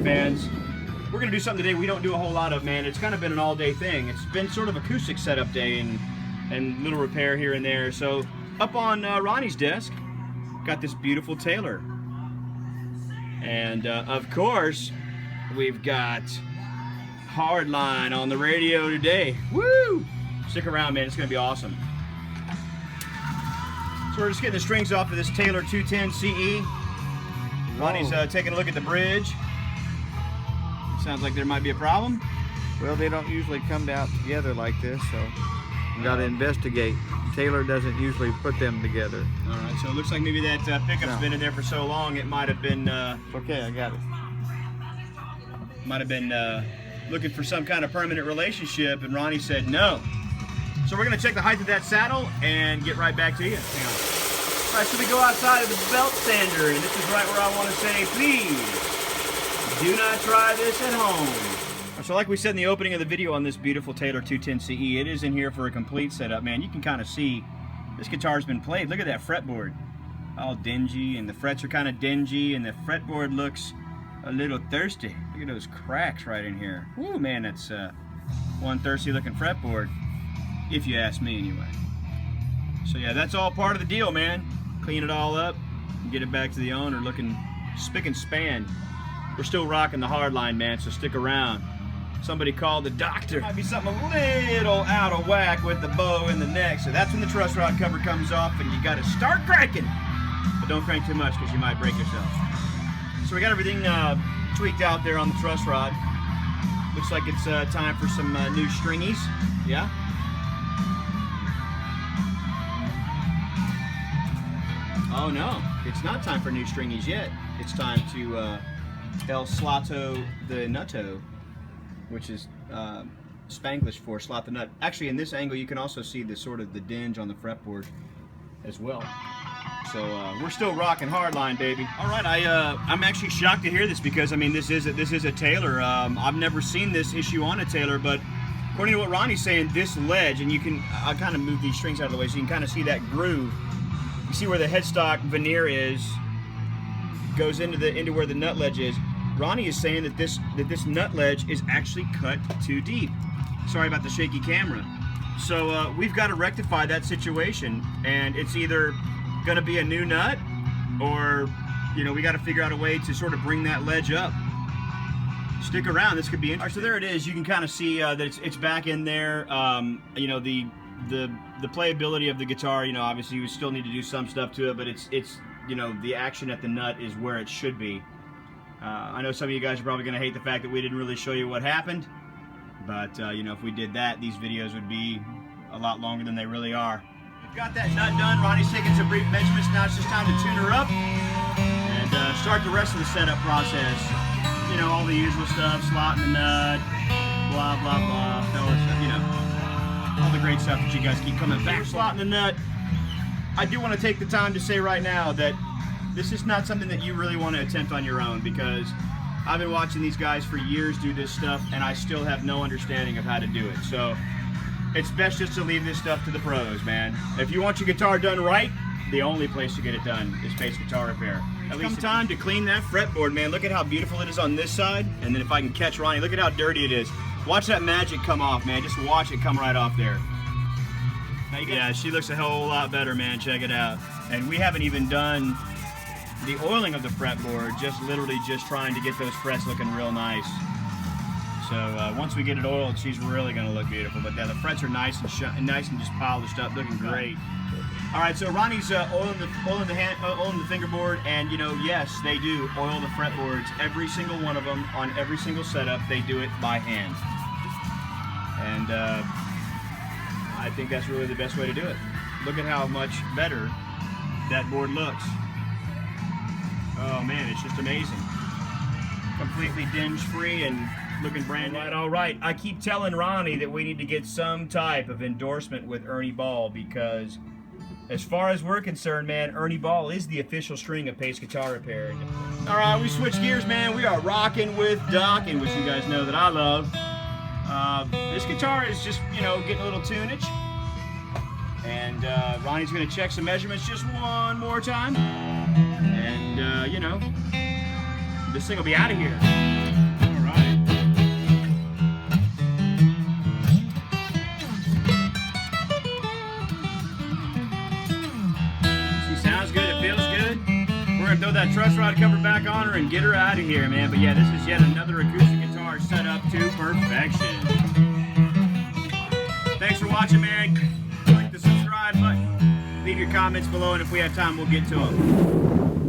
fans. We're gonna do something today we don't do a whole lot of, man. It's kind of been an all-day thing. It's been sort of acoustic setup day and little repair here and there. So up on Ronnie's desk, got this beautiful Taylor. And of course, we've got Hardline on the radio today. Woo! Stick around, man. It's gonna be awesome. So we're just getting the strings off of this Taylor 210 CE. Ronnie's taking a look at the bridge. Sounds like there might be a problem. Well, they don't usually come out together like this, so you got to investigate. Taylor doesn't usually put them together. All right, so it looks like maybe that pickup's been in there for so long it might have been. Okay, I got it. Might have been looking for some kind of permanent relationship, and Ronnie said no. So we're gonna check the height of that saddle and get right back to you. Hang on. All right, so we go outside of the belt sander, and this is right where I want to say, please do not try this at home. So like we said in the opening of the video on this beautiful Taylor 210 CE, it is in here for a complete setup, man. You can kind of see this guitar's been played. Look at that fretboard. All dingy, and the frets are kind of dingy, and the fretboard looks a little thirsty. Look at those cracks right in here. Woo, man, that's one thirsty looking fretboard, if you ask me anyway. So yeah, that's all part of the deal, man. Clean it all up and get it back to the owner looking spick and span. We're still rocking the Hardline, man, so stick around. Somebody called the doctor. Might be something a little out of whack with the bow in the neck, so that's when the truss rod cover comes off and you gotta start cranking. But don't crank too much because you might break yourself. So we got everything tweaked out there on the truss rod. Looks like it's time for some new stringies. Yeah? Oh no, it's not time for new stringies yet. It's time to El Slato the Nutto, which is Spanglish for slot the nut. Actually, in this angle, you can also see the sort of the dinge on the fretboard as well. So we're still rocking Hardline, baby. All right, I'm actually shocked to hear this because I mean this is a Taylor. I've never seen this issue on a Taylor, but according to what Ronnie's saying, this ledge, and I'll kind of move these strings out of the way so you can kind of see that groove. You see where the headstock veneer is, goes into where the nut ledge is. Ronnie is saying that this nut ledge is actually cut too deep. Sorry about the shaky camera. So we've got to rectify that situation, and it's either going to be a new nut, or we got to figure out a way to sort of bring that ledge up. Stick around. This could be interesting. All right, so there it is. You can kind of see that it's back in there. The playability of the guitar, obviously we still need to do some stuff to it, but it's the action at the nut is where it should be. I know some of you guys are probably going to hate the fact that we didn't really show you what happened, but if we did that, these videos would be a lot longer than they really are. We've got that nut done. Ronnie's taking some brief measurements. Now it's just time to tune her up and start the rest of the setup process. All the usual stuff, slotting the nut, blah, blah, blah, all the great stuff that you guys keep coming back. Slotting the nut. I do want to take the time to say right now that this is not something that you really want to attempt on your own, because I've been watching these guys for years do this stuff and I still have no understanding of how to do it. So it's best just to leave this stuff to the pros, man. If you want your guitar done right, the only place to get it done is Pace Guitar Repair. At least time to clean that fretboard, man. Look at how beautiful it is on this side, and then if I can catch Ronnie, look at how dirty it is. Watch that magic come off, man. Just watch it come right off there. Yeah, she looks a whole lot better, man. Check it out. And we haven't even done the oiling of the fretboard, literally just trying to get those frets looking real nice. So once we get it oiled, she's really going to look beautiful. But yeah, the frets are nice and just polished up, looking great. All right, so Ronnie's oiling the fingerboard, and yes, they do oil the fretboards. Every single one of them on every single setup, they do it by hand. And I think that's really the best way to do it. Look at how much better that board looks. Oh man, it's just amazing. Completely dinge-free and looking brand new. All right. I keep telling Ronnie that we need to get some type of endorsement with Ernie Ball, because as far as we're concerned, man, Ernie Ball is the official string of Pace Guitar Repair. All right, we switch gears, man. We are rocking with docking, which you guys know that I love. This guitar is just, getting a little tunage. And Ronnie's going to check some measurements just one more time. And, this thing will be out of here. we're gonna throw that truss rod cover back on her and get her out of here, man. But yeah, this is yet another acoustic guitar set up to perfection. Thanks for watching, man. Click the subscribe button. Leave your comments below, and if we have time, we'll get to them.